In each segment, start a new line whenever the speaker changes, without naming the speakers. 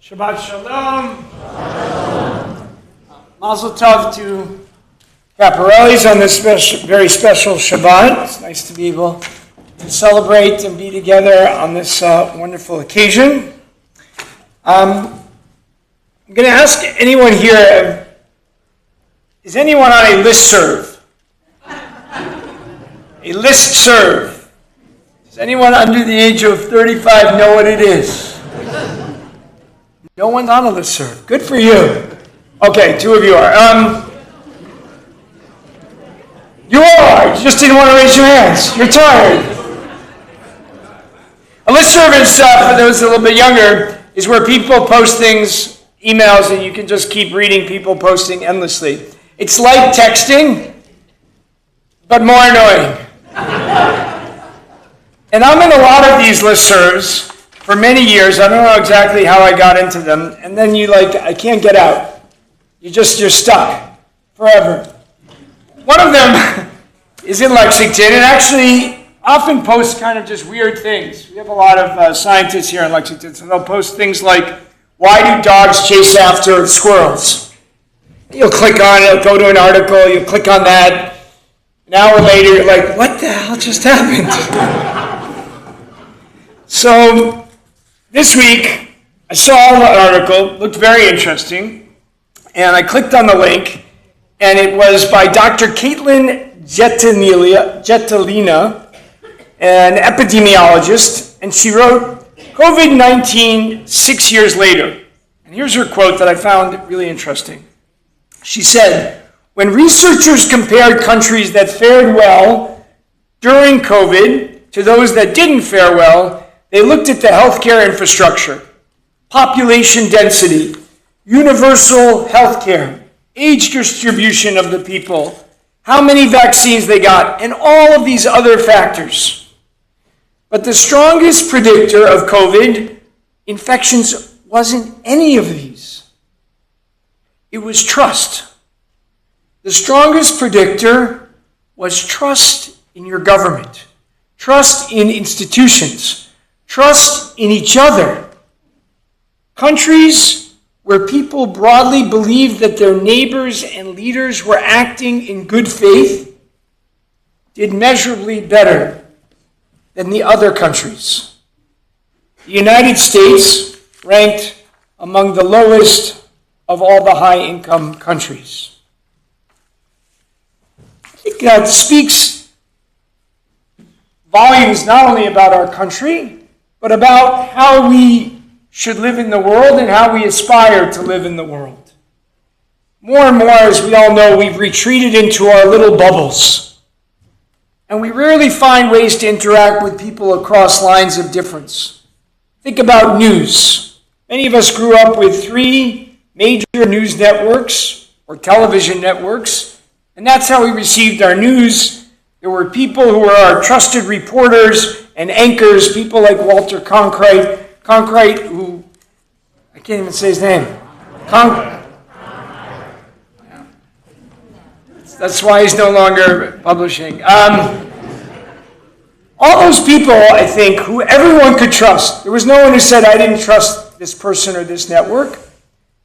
Shabbat Shalom. Mazel Tov to Caparellis on this very special Shabbat. It's nice to be able to celebrate and be together on this wonderful occasion. I'm going to ask anyone here, is anyone on a listserv? A listserv. Does anyone under the age of 35 know what it is? No one's on a listserv. Good for you. Okay, two of you are. You are. You just didn't want to raise your hands. You're tired. A listserv is, for those a little bit younger, is where people post things, emails, and you can just keep reading people posting endlessly. It's like texting, but more annoying. And I'm in a lot of these listservs for many years. I don't know exactly how I got into them. And then I can't get out. You're stuck forever. One of them is in Lexington and actually often posts kind of just weird things. We have a lot of scientists here in Lexington, so they'll post things like, why do dogs chase after squirrels? You'll click on it, it'll go to an article, you'll click on that. An hour later, you're like, what the hell just happened? So, this week, I saw an article, looked very interesting, and I clicked on the link, and it was by Dr. Caitlin Jettelina, an epidemiologist, and she wrote, COVID-19 6 years later. And here's her quote that I found really interesting. She said, when researchers compared countries that fared well during COVID to those that didn't fare well, they looked at the healthcare infrastructure, population density, universal healthcare, age distribution of the people, how many vaccines they got, and all of these other factors. But the strongest predictor of COVID infections wasn't any of these. It was trust. The strongest predictor was trust in your government, trust in institutions, trust in each other. Countries where people broadly believed that their neighbors and leaders were acting in good faith did measurably better than the other countries. The United States ranked among the lowest of all the high-income countries. I think that speaks volumes not only about our country, but about how we should live in the world and how we aspire to live in the world. More and more, as we all know, we've retreated into our little bubbles. And we rarely find ways to interact with people across lines of difference. Think about news. Many of us grew up with 3 major news networks or television networks, and that's how we received our news. There were people who were our trusted reporters and anchors, people like Walter Cronkite, who, I can't even say his name. That's why he's no longer publishing. All those people, I think, who everyone could trust. There was no one who said, I didn't trust this person or this network.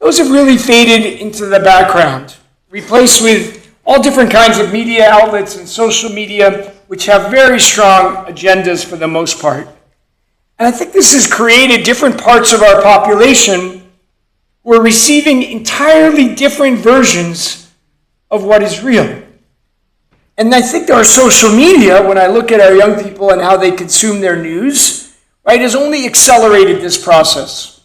Those have really faded into the background, replaced with all different kinds of media outlets and social media, which have very strong agendas for the most part. And I think this has created different parts of our population who are receiving entirely different versions of what is real. And I think our social media, when I look at our young people and how they consume their news, right, has only accelerated this process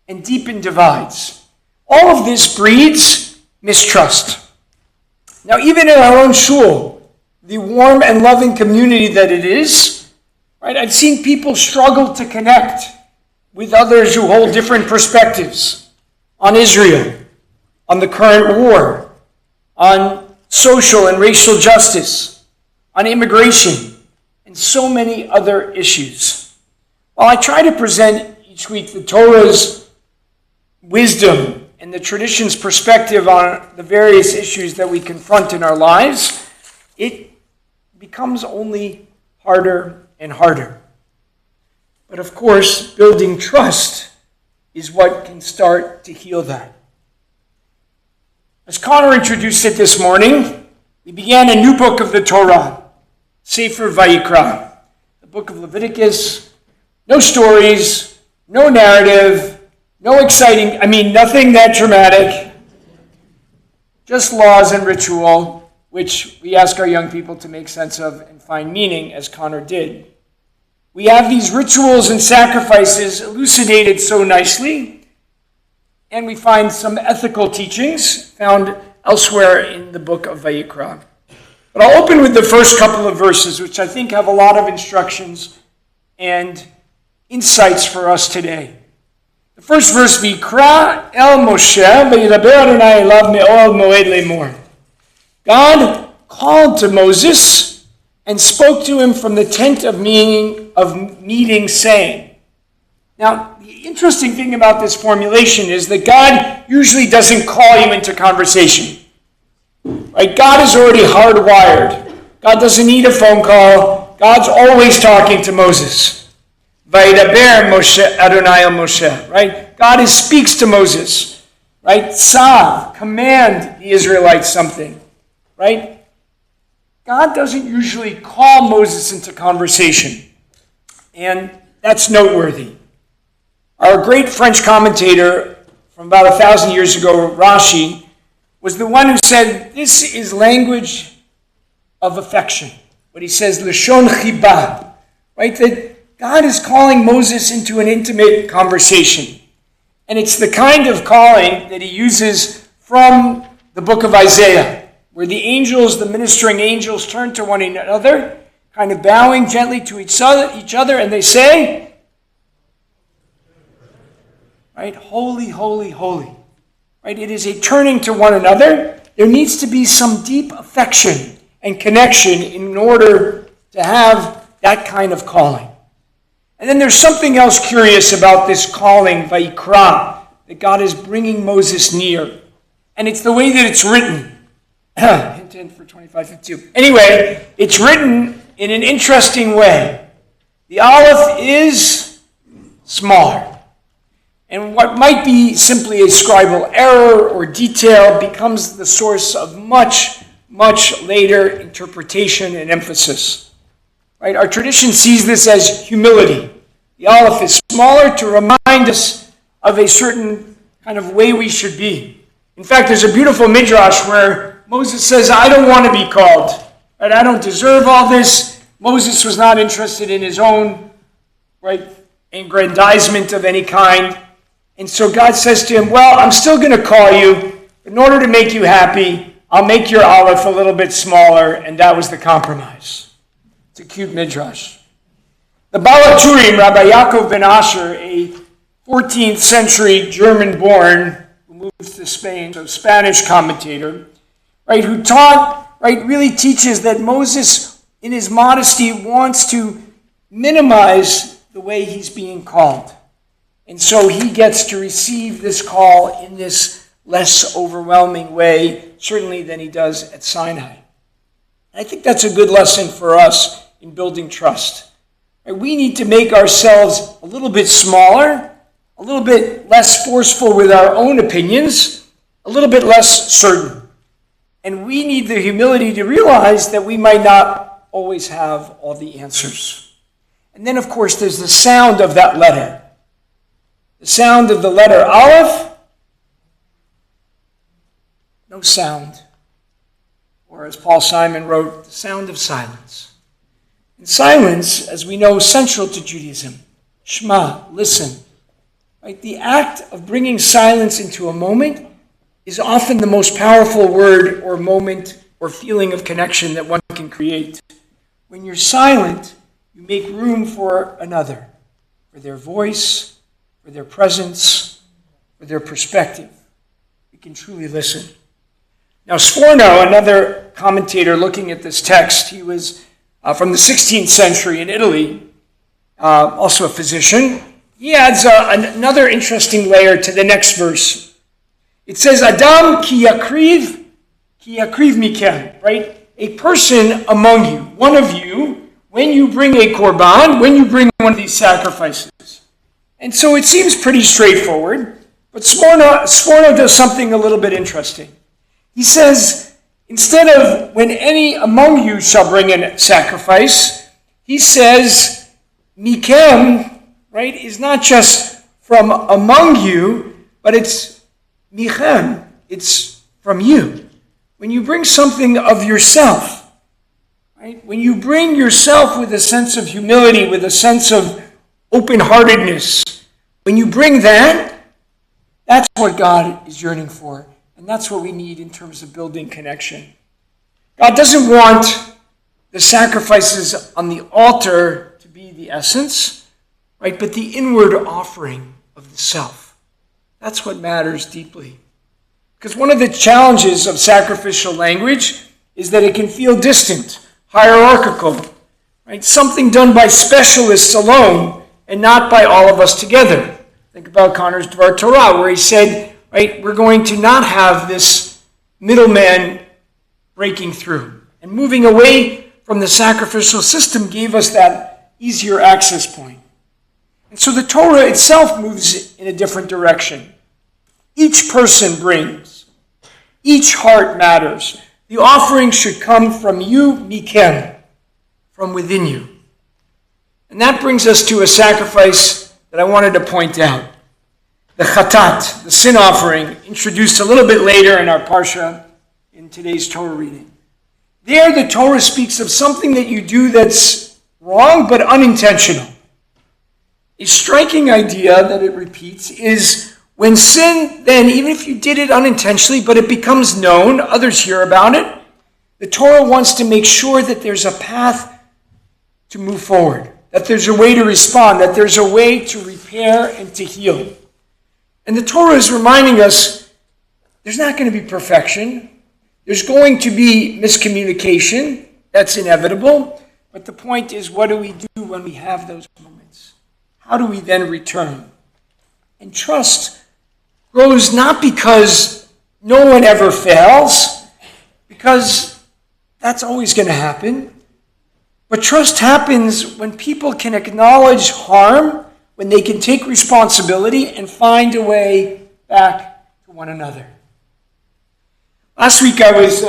and deepened divides. All of this breeds mistrust. Now, even in our own shul, the warm and loving community that it is, right, I've seen people struggle to connect with others who hold different perspectives on Israel, on the current war, on social and racial justice, on immigration, and so many other issues. While I try to present each week the Torah's wisdom and the tradition's perspective on the various issues that we confront in our lives, it becomes only harder and harder. But of course, building trust is what can start to heal that. As Connor introduced it this morning, we began a new book of the Torah, Sefer Va-yikra, the book of Leviticus. No stories, no narrative, no exciting, nothing that dramatic, just laws and ritual, which we ask our young people to make sense of and find meaning, as Connor did. We have these rituals and sacrifices elucidated so nicely, and we find some ethical teachings found elsewhere in the book of Va-yikra. But I'll open with the first couple of verses, which I think have a lot of instructions and insights for us today. The first verse, Va-yikra el Moshe, Vayidaber Adonai elav me'od moed lemor. God called to Moses and spoke to him from the tent of meeting, saying. Now, the interesting thing about this formulation is that God usually doesn't call you into conversation. Right? God is already hardwired. God doesn't need a phone call. God's always talking to Moses. Vayidaber Moshe Adonai el Moshe. Right? God speaks to Moses. Right? Tzav, command the Israelites something. Right? God doesn't usually call Moses into conversation. And that's noteworthy. Our great French commentator from about 1,000 years ago, Rashi, was the one who said, this is language of affection. What he says, Lashon Chibah, right? That God is calling Moses into an intimate conversation. And it's the kind of calling that he uses from the book of Isaiah, where the angels, the ministering angels, turn to one another, kind of bowing gently to each other, and they say, right, holy, holy, holy. Right? It is a turning to one another. There needs to be some deep affection and connection in order to have that kind of calling. And then there's something else curious about this calling, Va-yikra, that God is bringing Moses near. And it's the way that it's written. Hint, hint for 25:52. Anyway, it's written in an interesting way. The aleph is smaller. And what might be simply a scribal error or detail becomes the source of much, much later interpretation and emphasis. Right? Our tradition sees this as humility. The aleph is smaller to remind us of a certain kind of way we should be. In fact, there's a beautiful midrash where Moses says, I don't want to be called. Right? I don't deserve all this. Moses was not interested in his own aggrandizement of any kind. And so God says to him, well, I'm still going to call you. In order to make you happy, I'll make your aleph a little bit smaller, and that was the compromise. It's a cute midrash. The Baal HaTurim, Rabbi Yaakov ben Asher, a 14th century German-born, who moved to Spain, so Spanish commentator, right, who taught, right, really teaches that Moses, in his modesty, wants to minimize the way he's being called. And so he gets to receive this call in this less overwhelming way, certainly than he does at Sinai. And I think that's a good lesson for us in building trust. We need to make ourselves a little bit smaller, a little bit less forceful with our own opinions, a little bit less certain. And we need the humility to realize that we might not always have all the answers. And then, of course, there's the sound of that letter. The sound of the letter Aleph, no sound. Or as Paul Simon wrote, the sound of silence. And silence, as we know, is central to Judaism. Shema, listen. Right? The act of bringing silence into a moment is often the most powerful word or moment or feeling of connection that one can create. When you're silent, you make room for another, for their voice, for their presence, for their perspective. We can truly listen. Now, Sforno, another commentator looking at this text, he was from the 16th century in Italy, also a physician. He adds another interesting layer to the next verse. It says, Adam ki yakriv mikem, right? A person among you, one of you, when you bring a korban, when you bring one of these sacrifices, And so it seems pretty straightforward, but Sforno does something a little bit interesting. He says, instead of when any among you shall bring a sacrifice, he says, mikem, right, is not just from among you, but it's michem, it's from you. When you bring something of yourself, right, when you bring yourself with a sense of humility, with a sense of open-heartedness, when you bring that, that's what God is yearning for. And that's what we need in terms of building connection. God doesn't want the sacrifices on the altar to be the essence, right? But the inward offering of the self. That's what matters deeply. Because one of the challenges of sacrificial language is that it can feel distant, hierarchical, right? Something done by specialists alone and not by all of us together. Think about Connor's Dvar Torah, where he said, right, we're going to not have this middleman breaking through. And moving away from the sacrificial system gave us that easier access point. And so the Torah itself moves in a different direction. Each person brings. Each heart matters. The offering should come from you, mikem, from within you. And that brings us to a sacrifice that I wanted to point out. The chatat, the sin offering, introduced a little bit later in our parsha in today's Torah reading. There the Torah speaks of something that you do that's wrong but unintentional. A striking idea that it repeats is when sin, then, even if you did it unintentionally, but it becomes known, others hear about it, the Torah wants to make sure that there's a path to move forward, that there's a way to respond, that there's a way to repair and to heal. And the Torah is reminding us there's not going to be perfection. There's going to be miscommunication. That's inevitable. But the point is, what do we do when we have those moments? How do we then return? And trust grows not because no one ever fails, because that's always going to happen. But trust happens when people can acknowledge harm, when they can take responsibility and find a way back to one another. Last week I was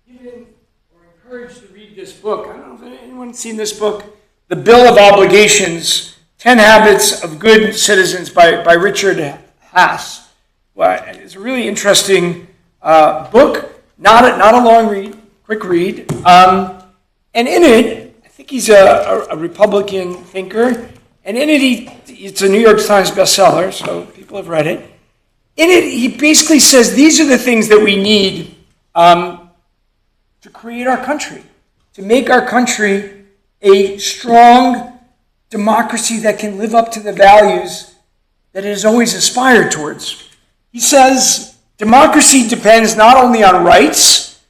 given or encouraged to read this book. I don't know if anyone's seen this book, The Bill of Obligations, 10 Habits of Good Citizens by Richard Haas. Well, it's a really interesting book, not a long read, quick read. And in it, I think he's a Republican thinker, and in it, it's a New York Times bestseller, so people have read it. In it, he basically says these are the things that we need to create our country, to make our country a strong democracy that can live up to the values that it has always aspired towards. He says democracy depends not only on rights,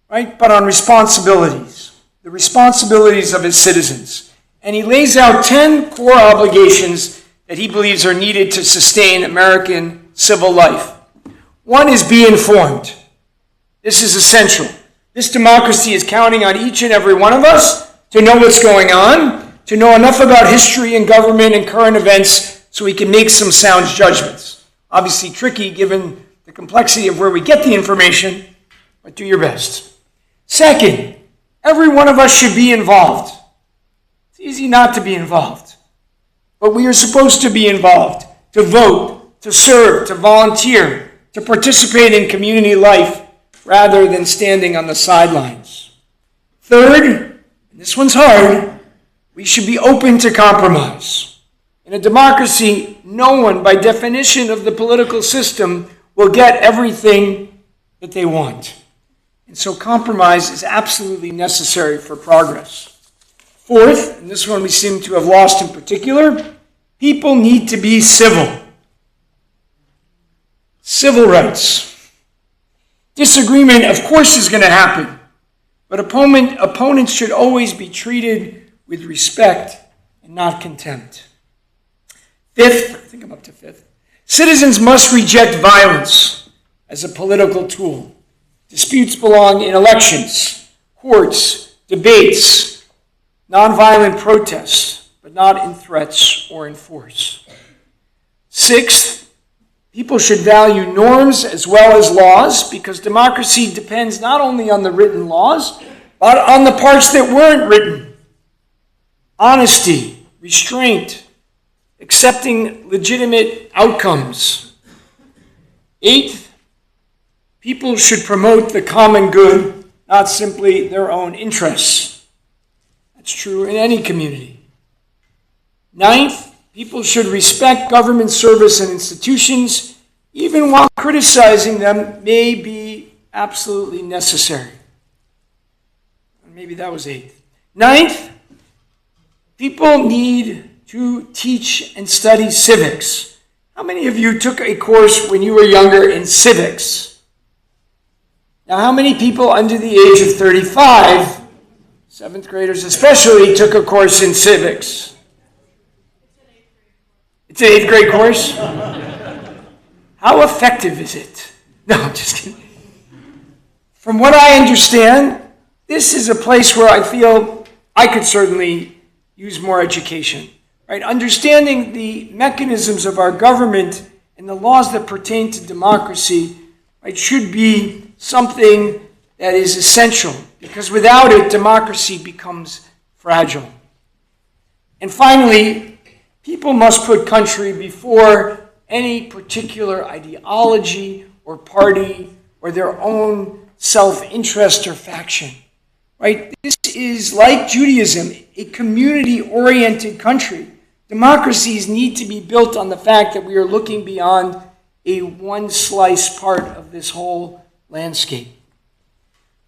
right, but on responsibilities, the responsibilities of its citizens. And he lays out 10 core obligations that he believes are needed to sustain American civil life. One is be informed. This is essential. This democracy is counting on each and every one of us to know what's going on, to know enough about history and government and current events so we can make some sound judgments. Obviously tricky given the complexity of where we get the information, but do your best. Second, every one of us should be involved. It's easy not to be involved, but we are supposed to be involved, to vote, to serve, to volunteer, to participate in community life rather than standing on the sidelines. Third, and this one's hard, we should be open to compromise. In a democracy, no one, by definition of the political system, will get everything that they want. And so compromise is absolutely necessary for progress. Fourth, and this one we seem to have lost in particular, people need to be civil. Civil rights. Disagreement, of course, is going to happen, but opponents should always be treated with respect and not contempt. Fifth, I think I'm up to fifth, citizens must reject violence as a political tool. Disputes belong in elections, courts, debates, nonviolent protests, but not in threats or in force. Sixth, people should value norms as well as laws, because democracy depends not only on the written laws, but on the parts that weren't written. Honesty, restraint, accepting legitimate outcomes. Eighth, people should promote the common good, not simply their own interests. That's true in any community. Ninth, people should respect government service and institutions, even while criticizing them may be absolutely necessary. Maybe that was eighth. Ninth, people need to teach and study civics. How many of you took a course when you were younger in civics? Now, how many people under the age of 35, seventh graders especially, took a course in civics? It's an eighth grade course? How effective is it? No, I'm just kidding. From what I understand, this is a place where I feel I could certainly use more education. Right? Understanding the mechanisms of our government and the laws that pertain to democracy, right, should be something that is essential, because without it, democracy becomes fragile. And finally, people must put country before any particular ideology or party or their own self-interest or faction. Right? This is, like Judaism, a community-oriented country. Democracies need to be built on the fact that we are looking beyond a one-slice part of this whole landscape.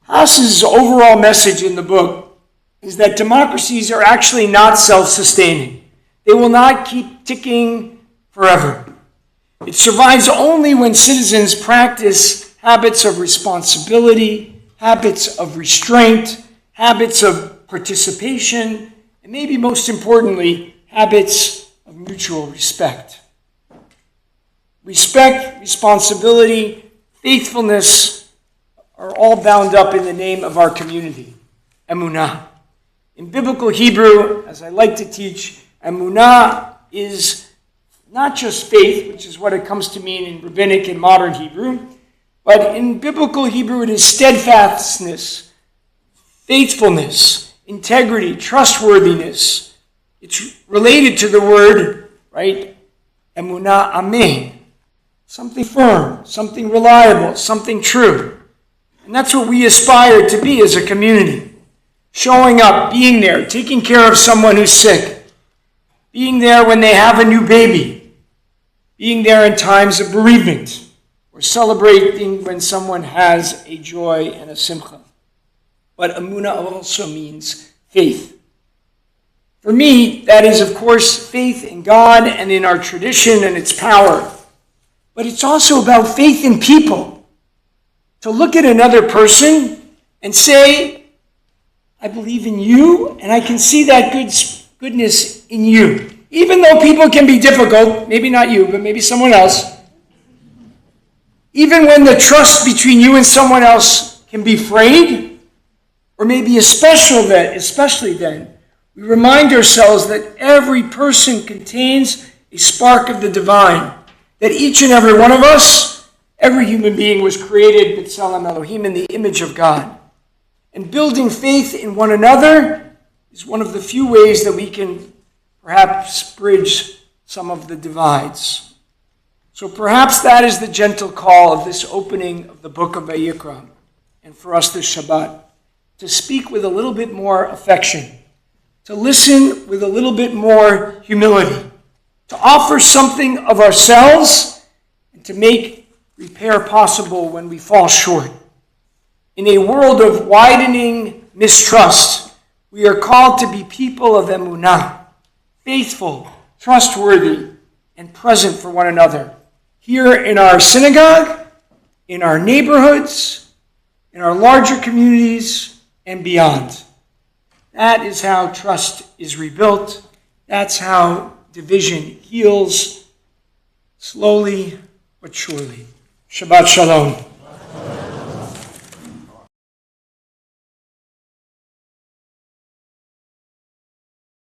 Haas's overall message in the book is that democracies are actually not self-sustaining. They will not keep ticking forever. It survives only when citizens practice habits of responsibility, habits of restraint, habits of participation, and maybe most importantly, habits of mutual respect. Respect, responsibility, faithfulness are all bound up in the name of our community, emunah. In biblical Hebrew, as I like to teach, emunah is not just faith, which is what it comes to mean in rabbinic and modern Hebrew, but in biblical Hebrew it is steadfastness, faithfulness, integrity, trustworthiness. It's related to the word, right, emunah amen. Something firm, something reliable, something true. And that's what we aspire to be as a community. Showing up, being there, taking care of someone who's sick, being there when they have a new baby, being there in times of bereavement, or celebrating when someone has a joy and a simcha. But emunah also means faith. For me, that is, of course, faith in God and in our tradition and its power. But it's also about faith in people. To look at another person and say, I believe in you, and I can see that goodness in you. Even though people can be difficult, maybe not you, but maybe someone else. Even when the trust between you and someone else can be frayed, or maybe especially then, we remind ourselves that every person contains a spark of the divine, that each and every one of us, every human being was created b'tselem Elohim, in the image of God. And building faith in one another is one of the few ways that we can perhaps bridge some of the divides. So perhaps that is the gentle call of this opening of the book of Va-yikra, and for us this Shabbat, to speak with a little bit more affection, to listen with a little bit more humility, to offer something of ourselves, and to make repair possible when we fall short. In a world of widening mistrust, we are called to be people of emunah, faithful, trustworthy, and present for one another. Here in our synagogue, in our neighborhoods, in our larger communities, and beyond. That is how trust is rebuilt. That's how division heals, slowly but surely. Shabbat Shalom.